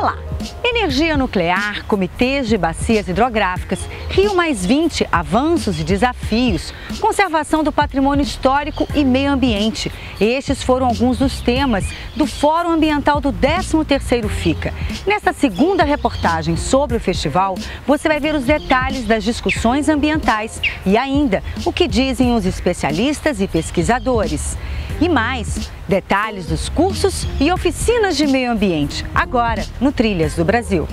lá! Energia nuclear, comitês de bacias hidrográficas, Rio+20, avanços e desafios, conservação do patrimônio histórico e meio ambiente. Estes foram alguns dos temas do Fórum Ambiental do 13º FICA. Nesta segunda reportagem sobre o festival, você vai ver os detalhes das discussões ambientais e ainda o que dizem os especialistas e pesquisadores. E mais, detalhes dos cursos e oficinas de meio ambiente, agora no Trilhas do Brasil.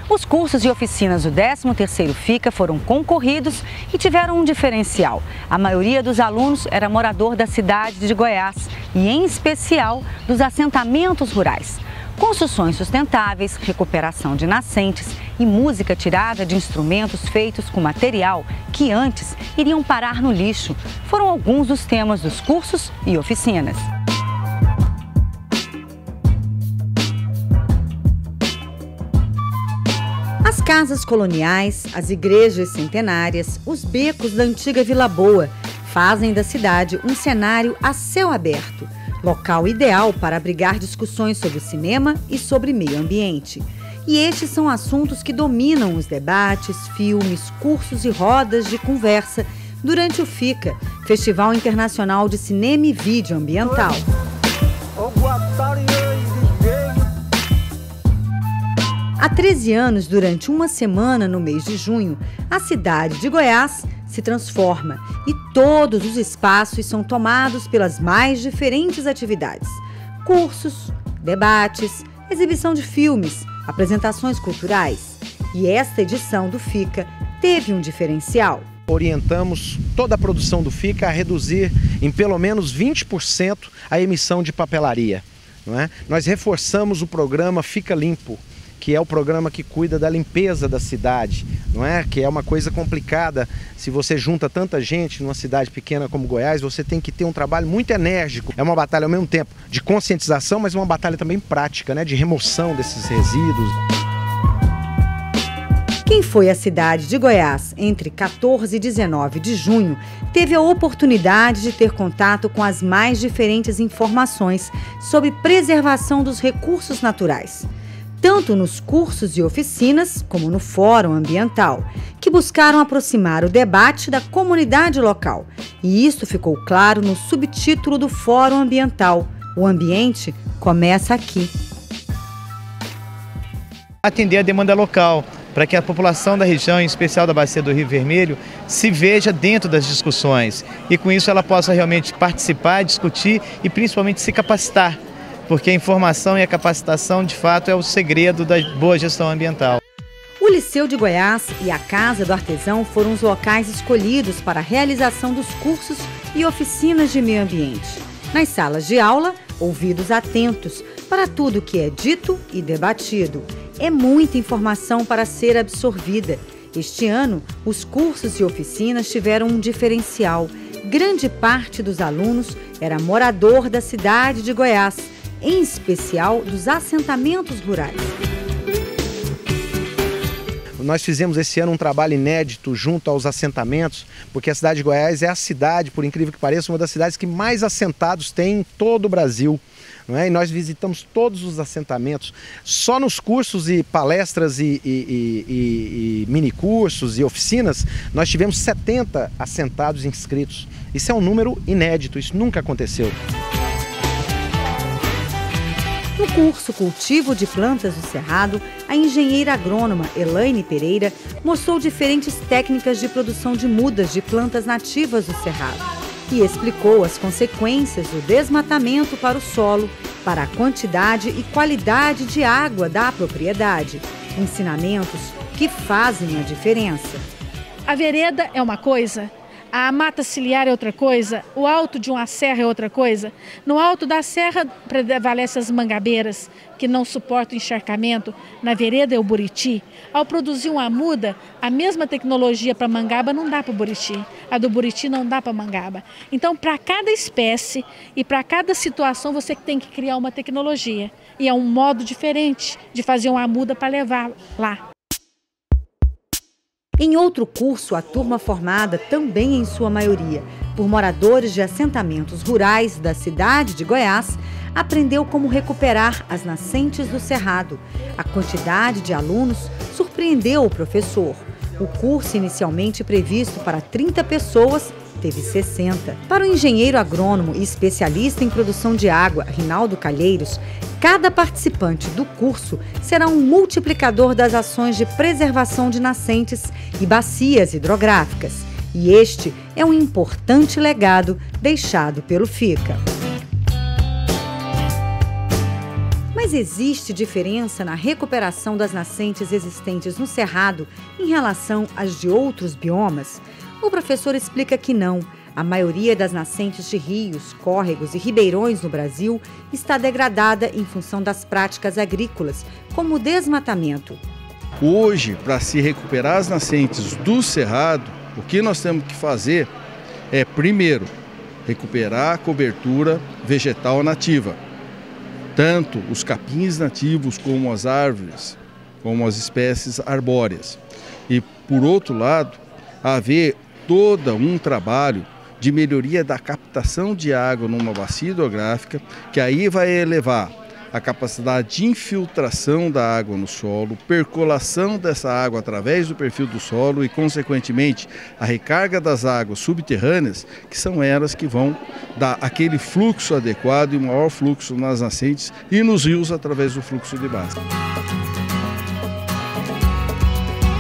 Os cursos e oficinas do 13º FICA foram concorridos e tiveram um diferencial. A maioria dos alunos era morador da cidade de Goiás e, em especial, dos assentamentos rurais. Construções sustentáveis, recuperação de nascentes e música tirada de instrumentos feitos com material que antes iriam parar no lixo foram alguns dos temas dos cursos e oficinas. As casas coloniais, as igrejas centenárias, os becos da antiga Vila Boa fazem da cidade um cenário a céu aberto, local ideal para abrigar discussões sobre cinema e sobre meio ambiente. E estes são assuntos que dominam os debates, filmes, cursos e rodas de conversa durante o FICA, Festival Internacional de Cinema e Vídeo Ambiental. Há 13 anos, durante uma semana no mês de junho, a cidade de Goiás se transforma e todos os espaços são tomados pelas mais diferentes atividades. Cursos, debates, exibição de filmes, apresentações culturais. E esta edição do FICA teve um diferencial. Orientamos toda a produção do FICA a reduzir em pelo menos 20% a emissão de papelaria. Não é? Nós reforçamos o programa Fica Limpo, que é o programa que cuida da limpeza da cidade, não é? Que é uma coisa complicada. Se você junta tanta gente numa cidade pequena como Goiás, você tem que ter um trabalho muito enérgico. É uma batalha ao mesmo tempo de conscientização, mas uma batalha também prática, né? De remoção desses resíduos. Quem foi à cidade de Goiás entre 14 e 19 de junho teve a oportunidade de ter contato com as mais diferentes informações sobre preservação dos recursos naturais, tanto nos cursos e oficinas como no Fórum Ambiental, que buscaram aproximar o debate da comunidade local. E isso ficou claro no subtítulo do Fórum Ambiental: O ambiente começa aqui. Atender a demanda local, para que a população da região, em especial da Bacia do Rio Vermelho, se veja dentro das discussões e com isso ela possa realmente participar, discutir e principalmente se capacitar, porque a informação e a capacitação, de fato, é o segredo da boa gestão ambiental. O Liceu de Goiás e a Casa do Artesão foram os locais escolhidos para a realização dos cursos e oficinas de meio ambiente. Nas salas de aula, ouvidos atentos para tudo que é dito e debatido. É muita informação para ser absorvida. Este ano, os cursos e oficinas tiveram um diferencial. Grande parte dos alunos era morador da cidade de Goiás, em especial dos assentamentos rurais. Nós fizemos esse ano um trabalho inédito junto aos assentamentos, porque a cidade de Goiás é a cidade, por incrível que pareça, uma das cidades que mais assentados tem em todo o Brasil. Não é? E nós visitamos todos os assentamentos. Só nos cursos e palestras e minicursos e oficinas, nós tivemos 70 assentados inscritos. Isso é um número inédito, isso nunca aconteceu. No curso Cultivo de Plantas do Cerrado, a engenheira agrônoma Elaine Pereira mostrou diferentes técnicas de produção de mudas de plantas nativas do Cerrado e explicou as consequências do desmatamento para o solo, para a quantidade e qualidade de água da propriedade. Ensinamentos que fazem a diferença. A vereda é uma coisa, A mata ciliar é outra coisa, o alto de uma serra é outra coisa. No alto da serra prevalecem as mangabeiras, que não suportam encharcamento. Na vereda é o buriti. Ao produzir uma muda, a mesma tecnologia para mangaba não dá para o buriti. A do buriti não dá para mangaba. Então, para cada espécie e para cada situação, você tem que criar uma tecnologia. E é um modo diferente de fazer uma muda para levar lá. Em outro curso, a turma formada, também em sua maioria, por moradores de assentamentos rurais da cidade de Goiás, aprendeu como recuperar as nascentes do Cerrado. A quantidade de alunos surpreendeu o professor. O curso, inicialmente previsto para 30 pessoas, teve 60. Para o engenheiro agrônomo e especialista em produção de água, Rinaldo Calheiros, cada participante do curso será um multiplicador das ações de preservação de nascentes e bacias hidrográficas. E este é um importante legado deixado pelo FICA. Mas existe diferença na recuperação das nascentes existentes no Cerrado em relação às de outros biomas? O professor explica que não. A maioria das nascentes de rios, córregos e ribeirões no Brasil está degradada em função das práticas agrícolas, como o desmatamento. Hoje, para se recuperar as nascentes do Cerrado, o que nós temos que fazer é, primeiro, recuperar a cobertura vegetal nativa. Tanto os capins nativos como as árvores, como as espécies arbóreas. E, por outro lado, haver todo um trabalho de melhoria da captação de água numa bacia hidrográfica, que aí vai elevar a capacidade de infiltração da água no solo, percolação dessa água através do perfil do solo e, consequentemente, a recarga das águas subterrâneas, que são elas que vão dar aquele fluxo adequado e maior fluxo nas nascentes e nos rios através do fluxo de base.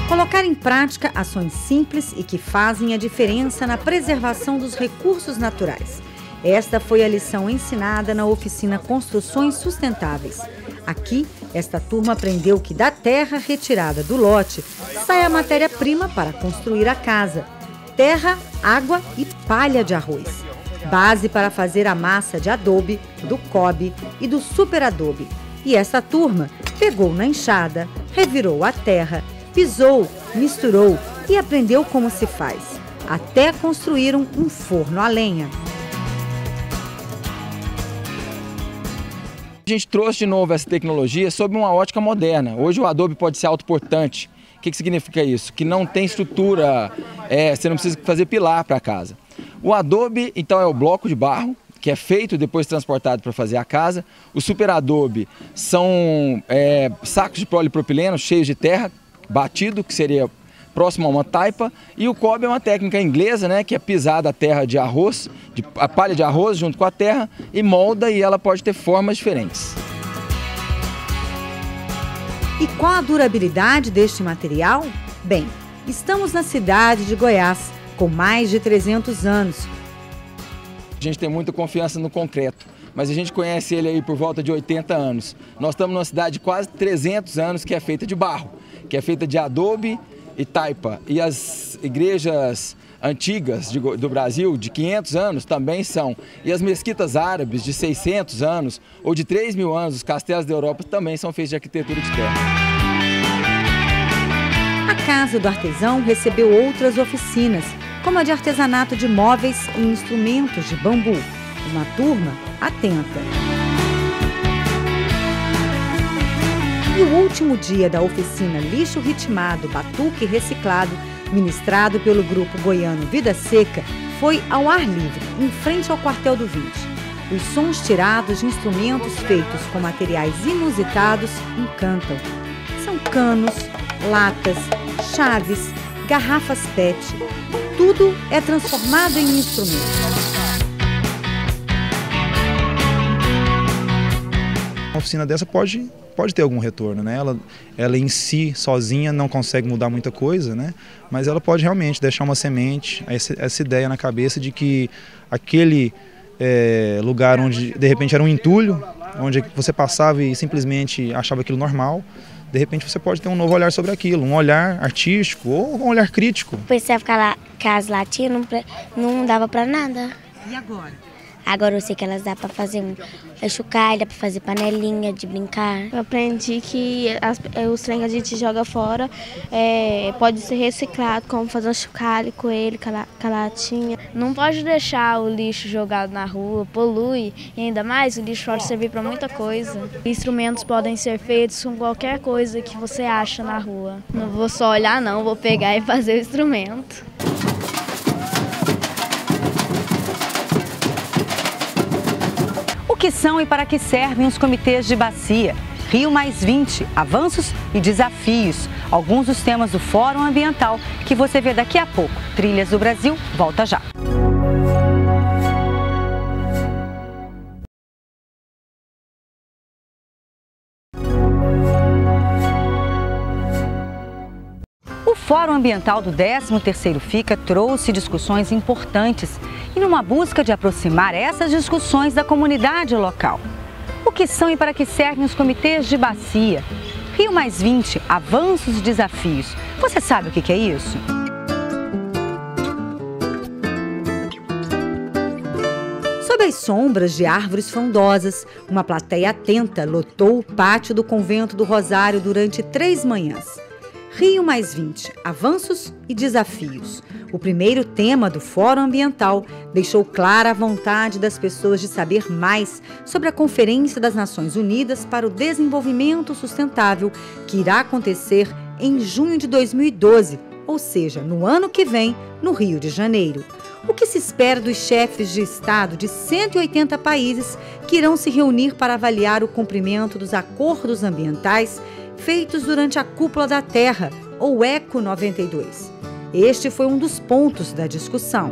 Colocar em prática ações simples e que fazem a diferença na preservação dos recursos naturais. Esta foi a lição ensinada na oficina Construções Sustentáveis. Aqui, esta turma aprendeu que da terra retirada do lote sai a matéria-prima para construir a casa: terra, água e palha de arroz. Base para fazer a massa de adobe, do cobe e do superadobe. E esta turma pegou na enxada, revirou a terra, pisou, misturou e aprendeu como se faz. Até construíram um forno a lenha. A gente trouxe de novo essa tecnologia sob uma ótica moderna. Hoje o adobe pode ser autoportante. O que significa isso? Que não tem estrutura, você não precisa fazer pilar para a casa. O adobe, então, é o bloco de barro, que é feito depois transportado para fazer a casa. O superadobe são sacos de polipropileno cheios de terra, batido, que seria próximo a uma taipa, e o cobe é uma técnica inglesa, né, que é pisada a terra de arroz, a palha de arroz junto com a terra, e molda, e ela pode ter formas diferentes. E qual a durabilidade deste material? Bem, estamos na cidade de Goiás, com mais de 300 anos. A gente tem muita confiança no concreto, mas a gente conhece ele aí por volta de 80 anos. Nós estamos numa cidade de quase 300 anos que é feita de barro, que é feita de adobe e taipa. E as igrejas antigas do Brasil, de 500 anos, também são. E as mesquitas árabes, de 600 anos ou de 3.000 anos, os castelos da Europa, também são feitos de arquitetura de terra. A Casa do Artesão recebeu outras oficinas, como a de artesanato de móveis e instrumentos de bambu. Uma turma atenta. E o último dia da oficina Lixo Ritmado, Batuque Reciclado, ministrado pelo grupo goiano Vida Seca, foi ao ar livre, em frente ao quartel do 20. Os sons tirados de instrumentos feitos com materiais inusitados encantam. São canos, latas, chaves, garrafas PET. Tudo é transformado em instrumentos. Uma oficina dessa pode ter algum retorno, né? Ela em si, sozinha, não consegue mudar muita coisa, né? Mas ela pode realmente deixar uma semente, essa ideia na cabeça de que aquele lugar onde de repente era um entulho, onde você passava e simplesmente achava aquilo normal, de repente você pode ter um novo olhar sobre aquilo, um olhar artístico ou um olhar crítico. Pensei ficar lá, que as latinhas não dava para nada. E agora? Agora eu sei que elas dá para fazer chocalho, dá para fazer panelinha de brincar. Eu aprendi que os trem que a gente joga fora pode ser reciclado, como fazer um chocalho com ele, com a latinha. Não pode deixar o lixo jogado na rua, polui, e ainda mais o lixo pode servir para muita coisa. Instrumentos podem ser feitos com qualquer coisa que você acha na rua. Não vou só olhar não, vou pegar e fazer o instrumento. O que são e para que servem os comitês de bacia? Rio+20, avanços e desafios. Alguns dos temas do Fórum Ambiental que você vê daqui a pouco. Trilhas do Brasil, volta já. O Fórum Ambiental do 13º FICA trouxe discussões importantes e numa busca de aproximar essas discussões da comunidade local. O que são e para que servem os comitês de bacia? Rio+20, avanços e desafios. Você sabe o que é isso? Sob as sombras de árvores frondosas, uma plateia atenta lotou o pátio do Convento do Rosário durante 3 manhãs. Rio+20, avanços e desafios. O primeiro tema do Fórum Ambiental deixou clara a vontade das pessoas de saber mais sobre a Conferência das Nações Unidas para o Desenvolvimento Sustentável, que irá acontecer em junho de 2012, ou seja, no ano que vem, no Rio de Janeiro. O que se espera dos chefes de Estado de 180 países que irão se reunir para avaliar o cumprimento dos acordos ambientais feitos durante a Cúpula da Terra, ou ECO 92. Este foi um dos pontos da discussão.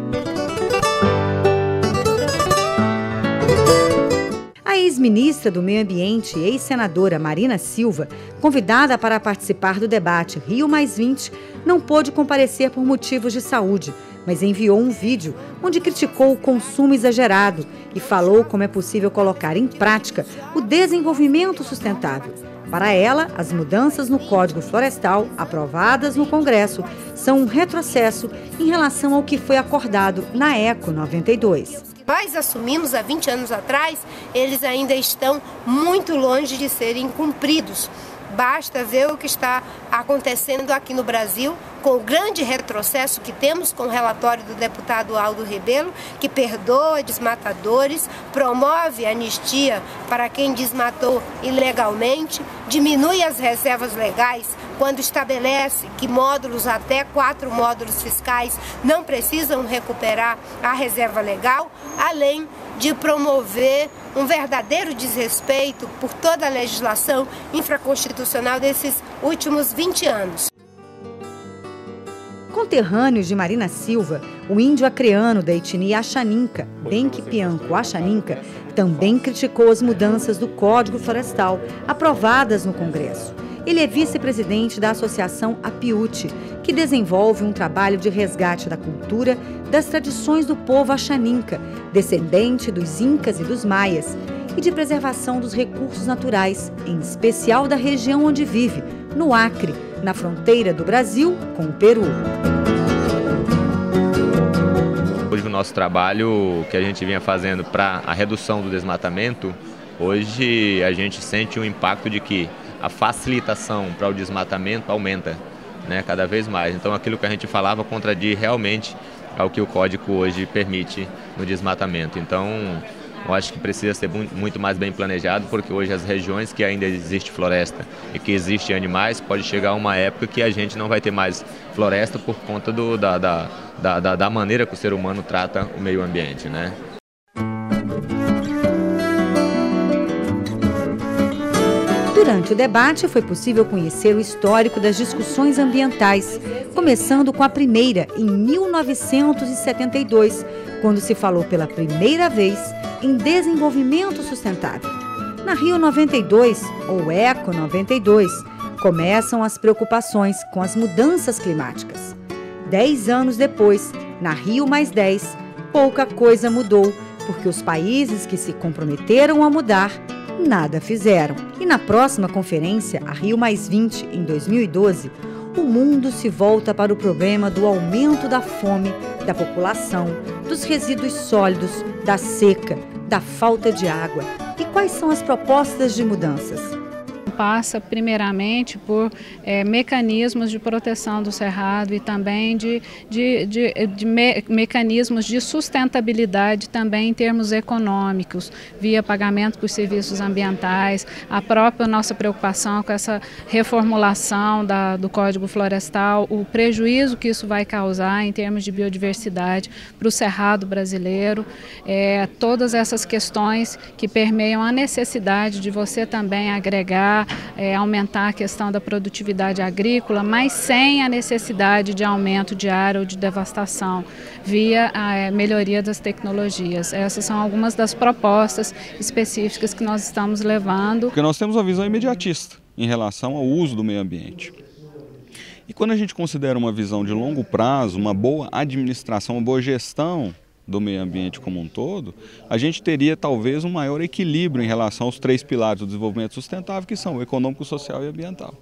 A ex-ministra do Meio Ambiente e ex-senadora Marina Silva, convidada para participar do debate Rio+20, não pôde comparecer por motivos de saúde, mas enviou um vídeo onde criticou o consumo exagerado e falou como é possível colocar em prática o desenvolvimento sustentável. Para ela, as mudanças no Código Florestal, aprovadas no Congresso, são um retrocesso em relação ao que foi acordado na ECO 92. Nós assumimos há 20 anos atrás, eles ainda estão muito longe de serem cumpridos. Basta ver o que está acontecendo aqui no Brasil, com o grande retrocesso que temos com o relatório do deputado Aldo Rebelo, que perdoa desmatadores, promove anistia para quem desmatou ilegalmente, diminui as reservas legais quando estabelece que módulos, até 4 módulos fiscais, não precisam recuperar a reserva legal, além de promover um verdadeiro desrespeito por toda a legislação infraconstitucional desses últimos 20 anos. Conterrâneos de Marina Silva, o índio acreano da etnia Axaninca, Benquipianco Axaninca, também criticou as mudanças do Código Florestal aprovadas no Congresso. Ele é vice-presidente da Associação Apiúti, que desenvolve um trabalho de resgate da cultura, das tradições do povo Axaninca, descendente dos Incas e dos Maias, e de preservação dos recursos naturais, em especial da região onde vive, no Acre, na fronteira do Brasil com o Peru. Hoje o nosso trabalho que a gente vinha fazendo para a redução do desmatamento, hoje a gente sente um impacto de que a facilitação para o desmatamento aumenta, né, cada vez mais. Então aquilo que a gente falava contradiz realmente ao que o Código hoje permite no desmatamento. Então eu acho que precisa ser muito mais bem planejado, porque hoje as regiões que ainda existe floresta e que existem animais, pode chegar uma época que a gente não vai ter mais floresta por conta da maneira que o ser humano trata o meio ambiente, né? Durante o debate, foi possível conhecer o histórico das discussões ambientais, começando com a primeira, em 1972, quando se falou pela primeira vez em desenvolvimento sustentável. Na Rio 92, ou ECO 92, começam as preocupações com as mudanças climáticas. 10 anos depois, na Rio+10, pouca coisa mudou, porque os países que se comprometeram a mudar nada fizeram. E na próxima conferência, a Rio+20, em 2012, o mundo se volta para o problema do aumento da fome, da população, dos resíduos sólidos, da seca, da falta de água. E quais são as propostas de mudanças? Passa primeiramente por mecanismos de proteção do cerrado e também de mecanismos de sustentabilidade também em termos econômicos, via pagamento por serviços ambientais, a própria nossa preocupação com essa reformulação do Código Florestal, o prejuízo que isso vai causar em termos de biodiversidade para o cerrado brasileiro, todas essas questões que permeiam a necessidade de você também agregar, aumentar a questão da produtividade agrícola, mas sem a necessidade de aumento de área ou de devastação, via a melhoria das tecnologias. Essas são algumas das propostas específicas que nós estamos levando. Porque nós temos uma visão imediatista em relação ao uso do meio ambiente. E quando a gente considera uma visão de longo prazo, uma boa administração, uma boa gestão do meio ambiente como um todo, a gente teria talvez um maior equilíbrio em relação aos 3 pilares do desenvolvimento sustentável, que são o econômico, social e ambiental.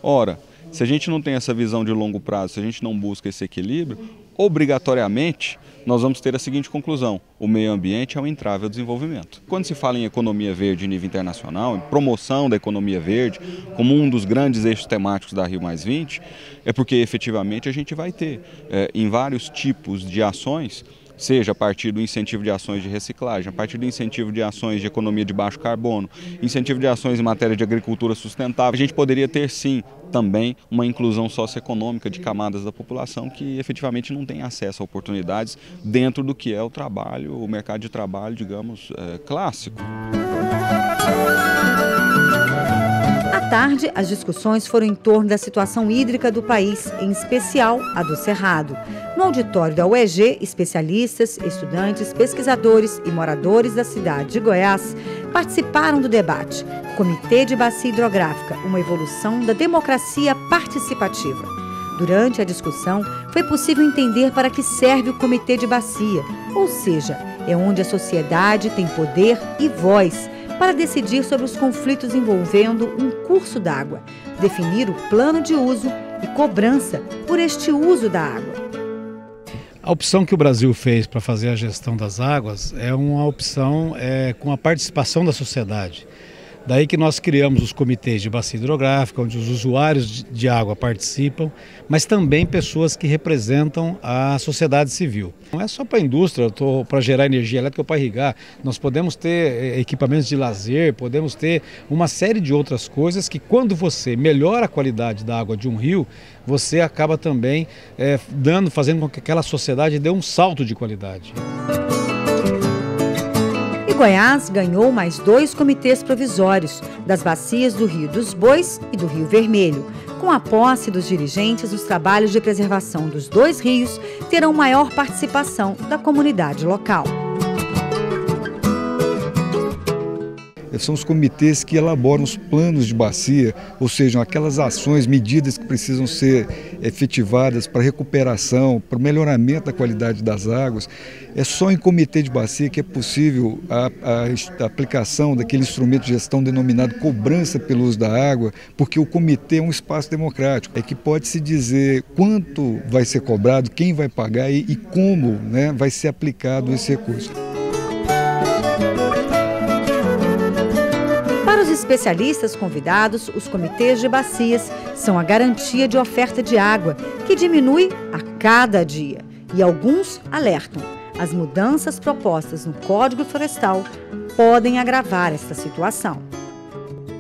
Ora, se a gente não tem essa visão de longo prazo, se a gente não busca esse equilíbrio, obrigatoriamente nós vamos ter a seguinte conclusão: o meio ambiente é um entrave ao desenvolvimento. Quando se fala em economia verde em nível internacional, em promoção da economia verde como um dos grandes eixos temáticos da Rio+20, é porque efetivamente a gente vai ter em vários tipos de ações, seja a partir do incentivo de ações de reciclagem, a partir do incentivo de ações de economia de baixo carbono, incentivo de ações em matéria de agricultura sustentável, a gente poderia ter sim também uma inclusão socioeconômica de camadas da população que efetivamente não tem acesso a oportunidades dentro do que é o trabalho, o mercado de trabalho, digamos, clássico. À tarde, as discussões foram em torno da situação hídrica do país, em especial a do Cerrado. No auditório da UEG, especialistas, estudantes, pesquisadores e moradores da cidade de Goiás participaram do debate. Comitê de Bacia Hidrográfica, uma evolução da democracia participativa. Durante a discussão, foi possível entender para que serve o Comitê de Bacia, ou seja, é onde a sociedade tem poder e voz para decidir sobre os conflitos envolvendo um curso d'água, definir o plano de uso e cobrança por este uso da água. A opção que o Brasil fez para fazer a gestão das águas é uma opção com a participação da sociedade. Daí que nós criamos os comitês de bacia hidrográfica, onde os usuários de água participam, mas também pessoas que representam a sociedade civil. Não é só para a indústria, para gerar energia elétrica ou para irrigar. Nós podemos ter equipamentos de lazer, podemos ter uma série de outras coisas que, quando você melhora a qualidade da água de um rio, você acaba também fazendo com que aquela sociedade dê um salto de qualidade. Goiás ganhou mais 2 comitês provisórios, das bacias do Rio dos Bois e do Rio Vermelho. Com a posse dos dirigentes, os trabalhos de preservação dos 2 rios terão maior participação da comunidade local. São os comitês que elaboram os planos de bacia, ou seja, aquelas ações, medidas que precisam ser efetivadas para recuperação, para o melhoramento da qualidade das águas. É só em comitê de bacia que é possível a aplicação daquele instrumento de gestão denominado cobrança pelo uso da água, porque o comitê é um espaço democrático, é que pode-se dizer quanto vai ser cobrado, quem vai pagar e como, né, vai ser aplicado esse recurso. Para os especialistas convidados, os comitês de bacias são a garantia de oferta de água, que diminui a cada dia. E alguns alertam: as mudanças propostas no Código Florestal podem agravar esta situação.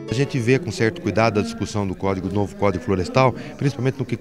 A gente vê com certo cuidado a discussão do novo Código Florestal, principalmente no que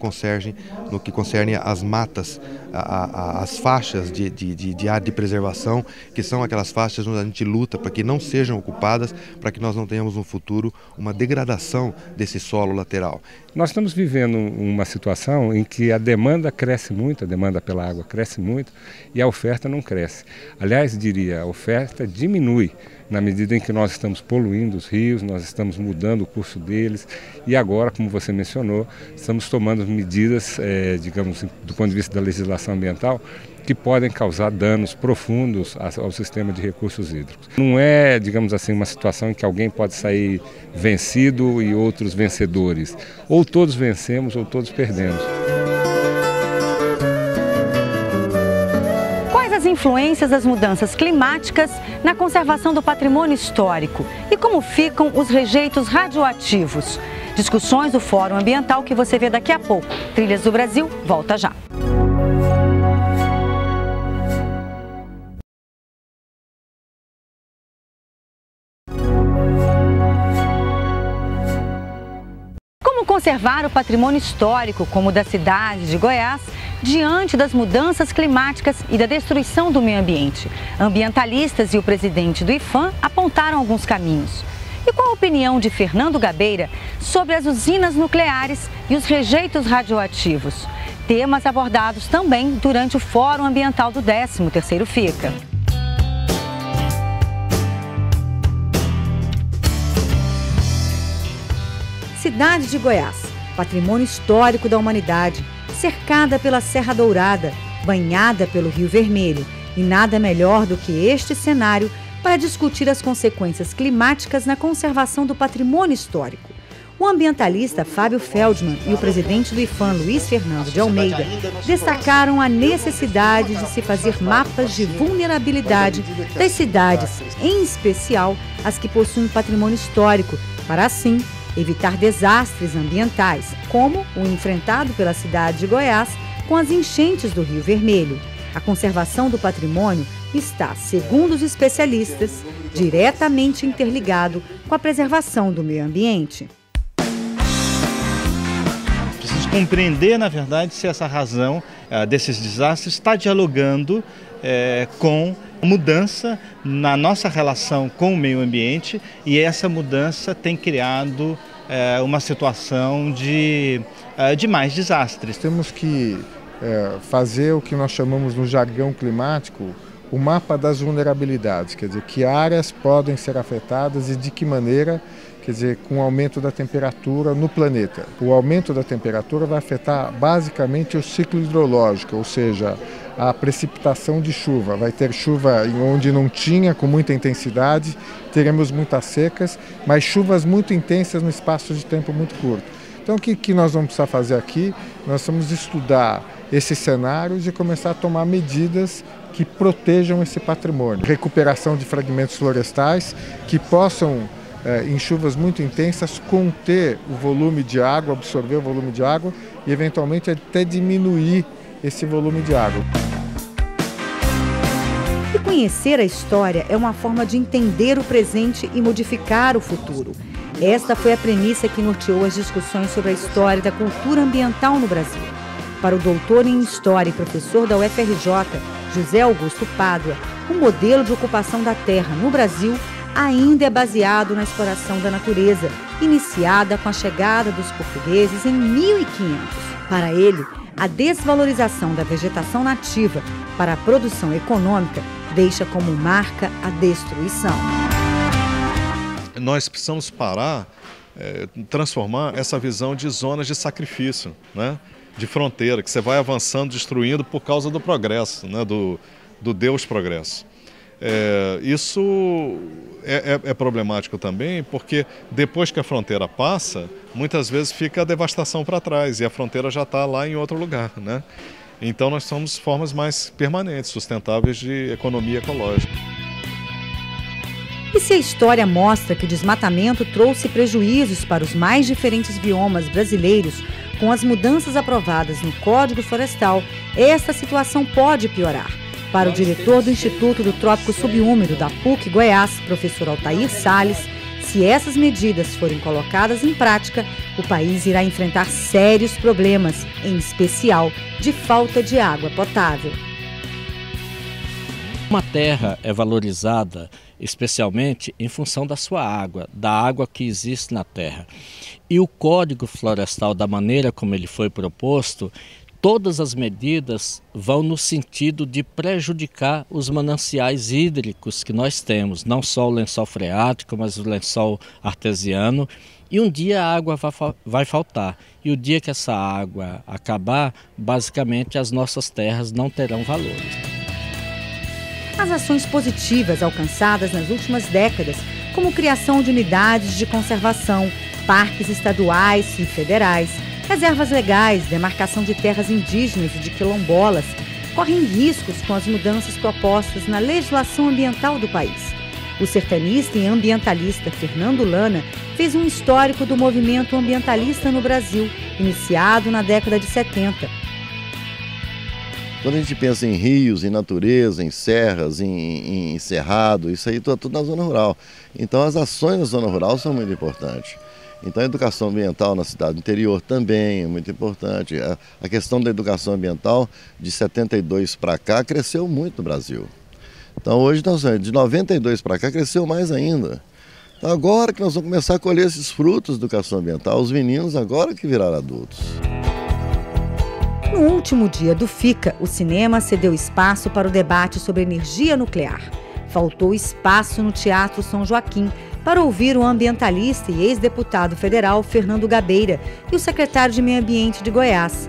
concerne as matas, as faixas de área de preservação, que são aquelas faixas onde a gente luta para que não sejam ocupadas, para que nós não tenhamos no futuro uma degradação desse solo lateral. Nós estamos vivendo uma situação em que a demanda cresce muito, a demanda pela água cresce muito e a oferta não cresce. Aliás, diria, a oferta diminui. na medida em que nós estamos poluindo os rios, nós estamos mudando o curso deles e agora, como você mencionou, estamos tomando medidas, digamos, do ponto de vista da legislação ambiental, que podem causar danos profundos ao sistema de recursos hídricos. Não é, digamos assim, uma situação em que alguém pode sair vencido e outros vencedores. Ou todos vencemos ou todos perdemos. Quais as influências das mudanças climáticas na conservação do patrimônio histórico? E como ficam os rejeitos radioativos? Discussões do Fórum Ambiental que você vê daqui a pouco. Trilhas do Brasil, volta já. Conservar o patrimônio histórico, como o da cidade de Goiás, diante das mudanças climáticas e da destruição do meio ambiente. Ambientalistas e o presidente do IPHAN apontaram alguns caminhos. E qual a opinião de Fernando Gabeira sobre as usinas nucleares e os rejeitos radioativos? Temas abordados também durante o Fórum Ambiental do 13º FICA. Cidade de Goiás, patrimônio histórico da humanidade, cercada pela Serra Dourada, banhada pelo Rio Vermelho. E nada melhor do que este cenário para discutir as consequências climáticas na conservação do patrimônio histórico. O ambientalista Fábio Feldman e o presidente do IPHAN, Luiz Fernando de Almeida, destacaram a necessidade de se fazer mapas de vulnerabilidade das cidades, em especial as que possuem patrimônio histórico, para assim evitar desastres ambientais, como o enfrentado pela cidade de Goiás com as enchentes do Rio Vermelho. A conservação do patrimônio está, segundo os especialistas, diretamente interligado com a preservação do meio ambiente. Preciso compreender, na verdade, se essa razão desses desastres está dialogando com mudança na nossa relação com o meio ambiente, e essa mudança tem criado uma situação de mais desastres. Temos que fazer o que nós chamamos no jargão climático o mapa das vulnerabilidades, quer dizer, que áreas podem ser afetadas e de que maneira, quer dizer, com o aumento da temperatura no planeta. O aumento da temperatura vai afetar basicamente o ciclo hidrológico, ou seja, a precipitação de chuva. Vai ter chuva onde não tinha, com muita intensidade, teremos muitas secas, mas chuvas muito intensas no espaço de tempo muito curto. Então o que nós vamos precisar fazer aqui? Nós vamos estudar esses cenários e começar a tomar medidas que protejam esse patrimônio. Recuperação de fragmentos florestais que possam, em chuvas muito intensas, conter o volume de água, absorver o volume de água e eventualmente até diminuir esse volume de água. E conhecer a história é uma forma de entender o presente e modificar o futuro. Esta foi a premissa que norteou as discussões sobre a história da cultura ambiental no Brasil. Para o doutor em História e professor da UFRJ, José Augusto Pádua, o modelo de ocupação da terra no Brasil ainda é baseado na exploração da natureza, iniciada com a chegada dos portugueses em 1500. Para ele, a desvalorização da vegetação nativa para a produção econômica deixa como marca a destruição. Nós precisamos parar, transformar essa visão de zonas de sacrifício, né? De fronteira, que você vai avançando, destruindo por causa do progresso, né? do Deus progresso. Isso é problemático também, porque depois que a fronteira passa, muitas vezes fica a devastação para trás e a fronteira já está lá em outro lugar, né? Então nós somos formas mais permanentes, sustentáveis de economia ecológica. E se a história mostra que o desmatamento trouxe prejuízos para os mais diferentes biomas brasileiros, com as mudanças aprovadas no Código Florestal, esta situação pode piorar. Para o diretor do Instituto do Trópico Subúmido da PUC Goiás, professor Altair Salles, se essas medidas forem colocadas em prática, o país irá enfrentar sérios problemas, em especial de falta de água potável. Uma terra é valorizada especialmente em função da sua água, da água que existe na terra. E o Código Florestal, da maneira como ele foi proposto, todas as medidas vão no sentido de prejudicar os mananciais hídricos que nós temos, não só o lençol freático, mas o lençol artesiano. E um dia a água vai faltar. E o dia que essa água acabar, basicamente as nossas terras não terão valores. As ações positivas alcançadas nas últimas décadas, como criação de unidades de conservação, parques estaduais e federais, reservas legais, demarcação de terras indígenas e de quilombolas, correm riscos com as mudanças propostas na legislação ambiental do país. O sertanista e ambientalista Fernando Lana fez um histórico do movimento ambientalista no Brasil, iniciado na década de 70. Quando a gente pensa em rios, em natureza, em serras, em cerrado, isso aí está tudo na zona rural. Então as ações na zona rural são muito importantes. Então a educação ambiental na cidade do interior também é muito importante. A questão da educação ambiental de 72 para cá cresceu muito no Brasil. Então hoje, de 92 para cá, cresceu mais ainda. Então agora que nós vamos começar a colher esses frutos da educação ambiental, os meninos agora que viraram adultos. No último dia do FICA, o cinema cedeu espaço para o debate sobre energia nuclear. Faltou espaço no Teatro São Joaquim para ouvir o ambientalista e ex-deputado federal Fernando Gabeira e o secretário de Meio Ambiente de Goiás.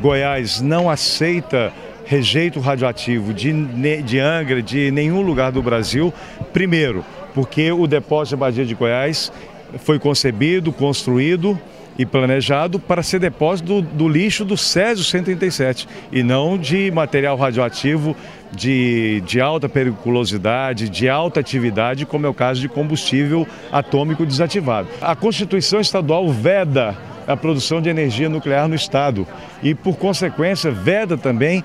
Goiás não aceita rejeito radioativo de Angra, de nenhum lugar do Brasil. Primeiro, porque o depósito de Abadia de Goiás foi concebido, construído e planejado para ser depósito do lixo do Césio 137 e não de material radioativo de alta periculosidade, de alta atividade, como é o caso de combustível atômico desativado. A Constituição Estadual veda a produção de energia nuclear no Estado e, por consequência, veda também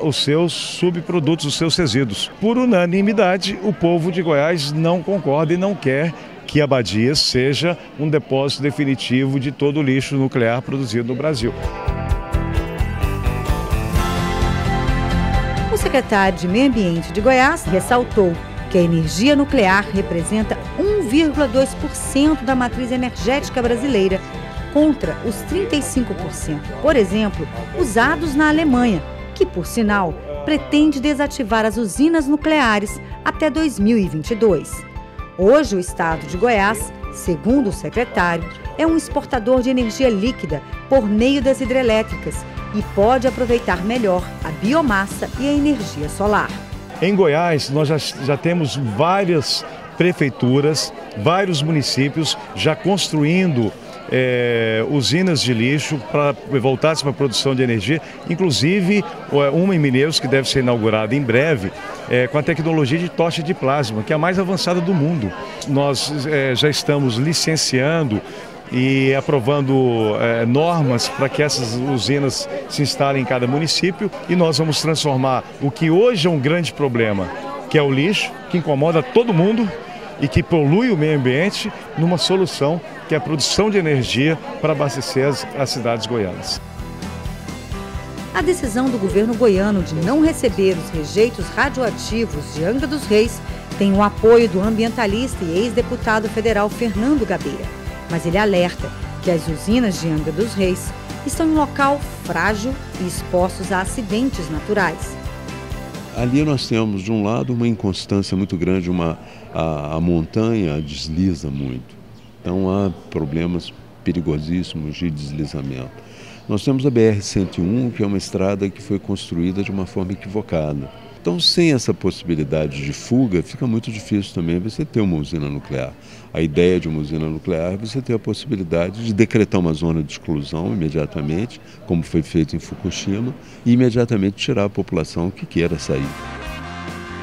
os seus subprodutos, os seus resíduos. Por unanimidade, o povo de Goiás não concorda e não quer que Abadia seja um depósito definitivo de todo o lixo nuclear produzido no Brasil. O secretário de Meio Ambiente de Goiás ressaltou que a energia nuclear representa 1,2% da matriz energética brasileira, contra os 35%, por exemplo, usados na Alemanha, que, por sinal, pretende desativar as usinas nucleares até 2022. Hoje, o estado de Goiás, segundo o secretário, é um exportador de energia líquida por meio das hidrelétricas e pode aproveitar melhor a biomassa e a energia solar. Em Goiás, nós já temos várias prefeituras, vários municípios já construindo usinas de lixo voltadas para a produção de energia, inclusive uma em Mineiros que deve ser inaugurada em breve, com a tecnologia de tocha de plasma, que é a mais avançada do mundo. Nós já estamos licenciando e aprovando normas para que essas usinas se instalem em cada município e nós vamos transformar o que hoje é um grande problema, que é o lixo, que incomoda todo mundo e que polui o meio ambiente, numa solução que é a produção de energia para abastecer as cidades goianas. A decisão do governo goiano de não receber os rejeitos radioativos de Angra dos Reis tem o apoio do ambientalista e ex-deputado federal Fernando Gabeira. Mas ele alerta que as usinas de Angra dos Reis estão em local frágil e expostos a acidentes naturais. Ali nós temos, de um lado, uma inconstância muito grande, a montanha desliza muito. Então há problemas perigosíssimos de deslizamento. Nós temos a BR-101, que é uma estrada que foi construída de uma forma equivocada. Então, sem essa possibilidade de fuga, fica muito difícil também você ter uma usina nuclear. A ideia de uma usina nuclear é você ter a possibilidade de decretar uma zona de exclusão imediatamente, como foi feito em Fukushima, e imediatamente tirar a população que queira sair.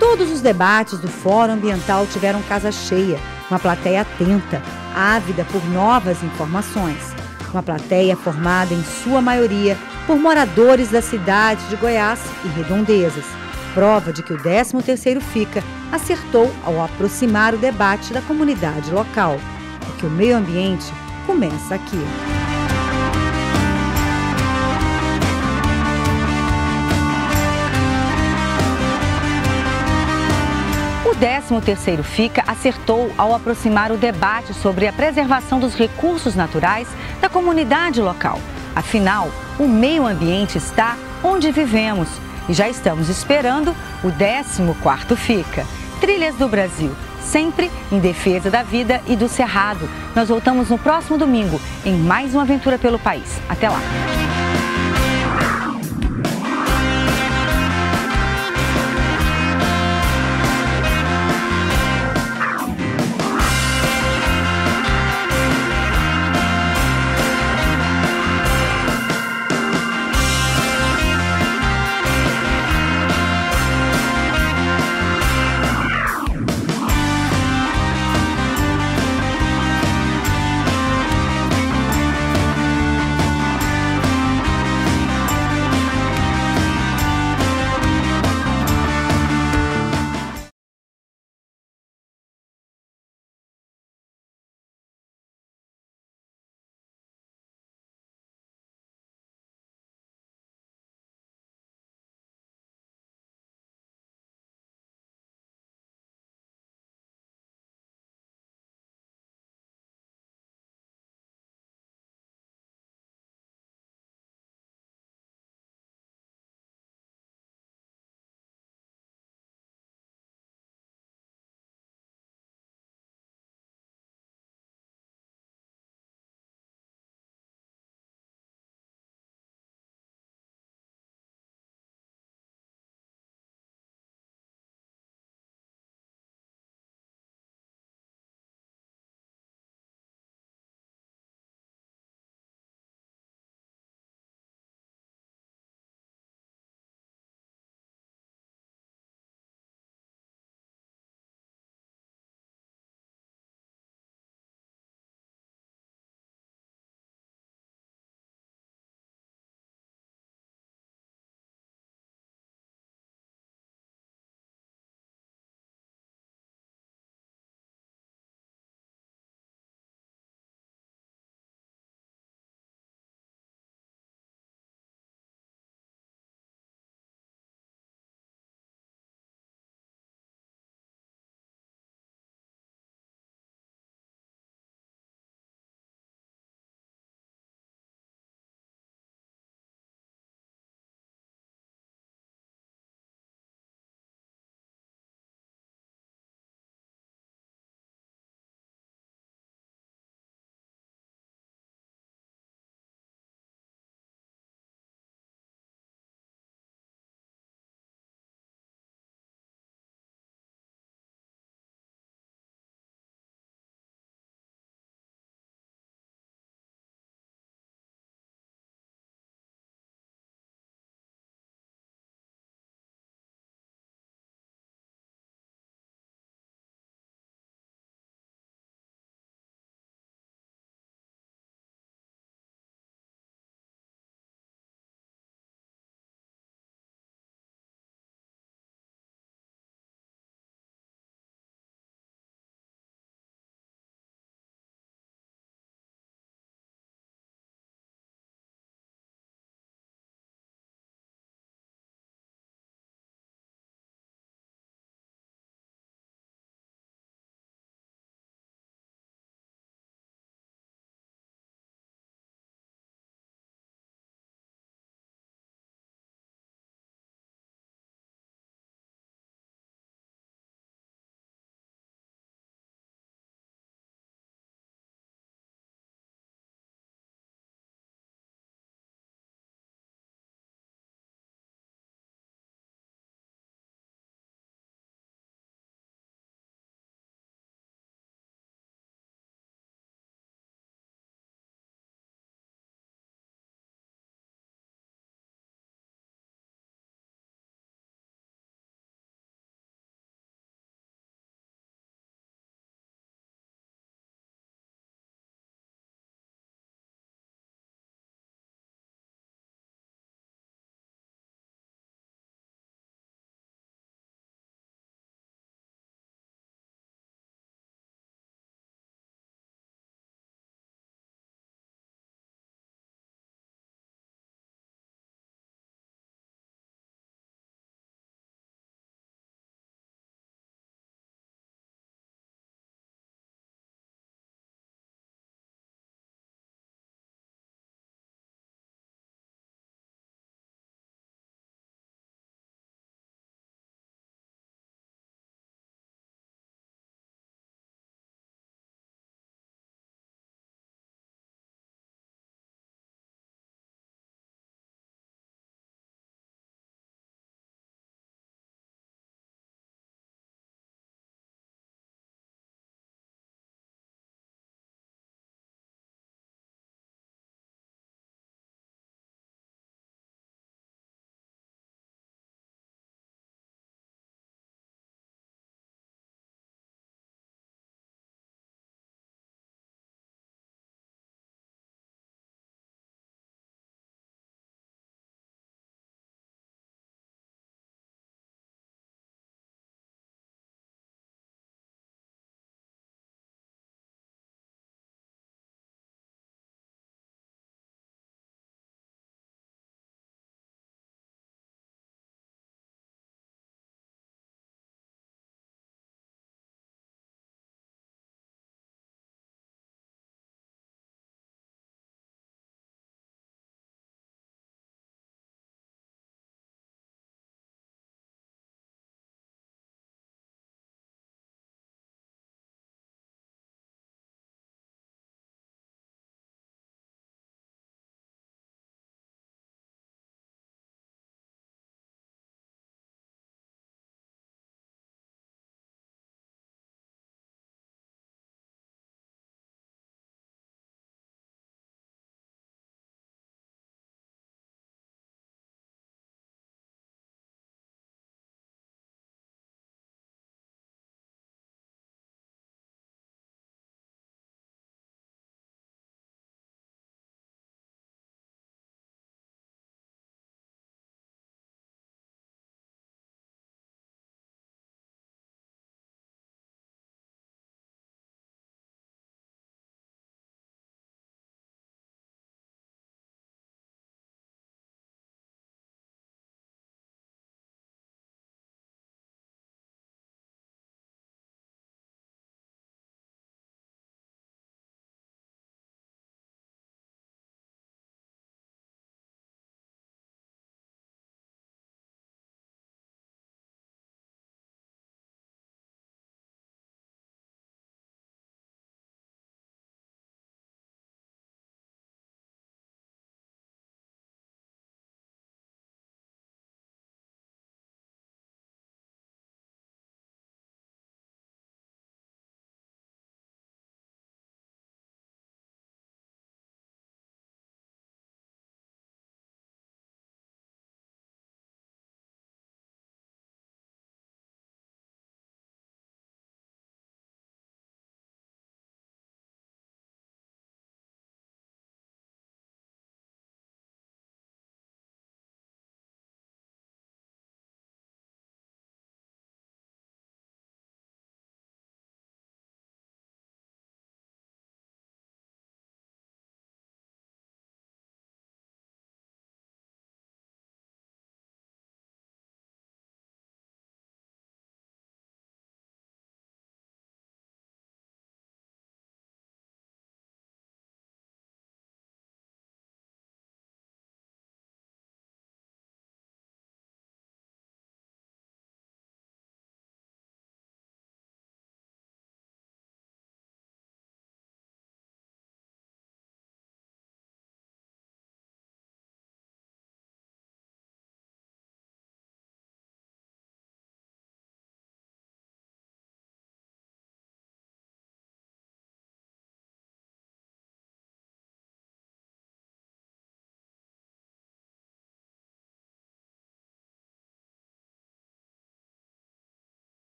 Todos os debates do Fórum Ambiental tiveram casa cheia, uma plateia atenta, ávida por novas informações. Uma plateia formada, em sua maioria, por moradores da cidade de Goiás e redondezas. Prova de que o 13º FICA acertou ao aproximar o debate da comunidade local. Porque o meio ambiente começa aqui. O 13º FICA acertou ao aproximar o debate sobre a preservação dos recursos naturais da comunidade local. Afinal, o meio ambiente está onde vivemos e já estamos esperando o 14º Fica. Trilhas do Brasil, sempre em defesa da vida e do cerrado. Nós voltamos no próximo domingo em mais uma aventura pelo país. Até lá!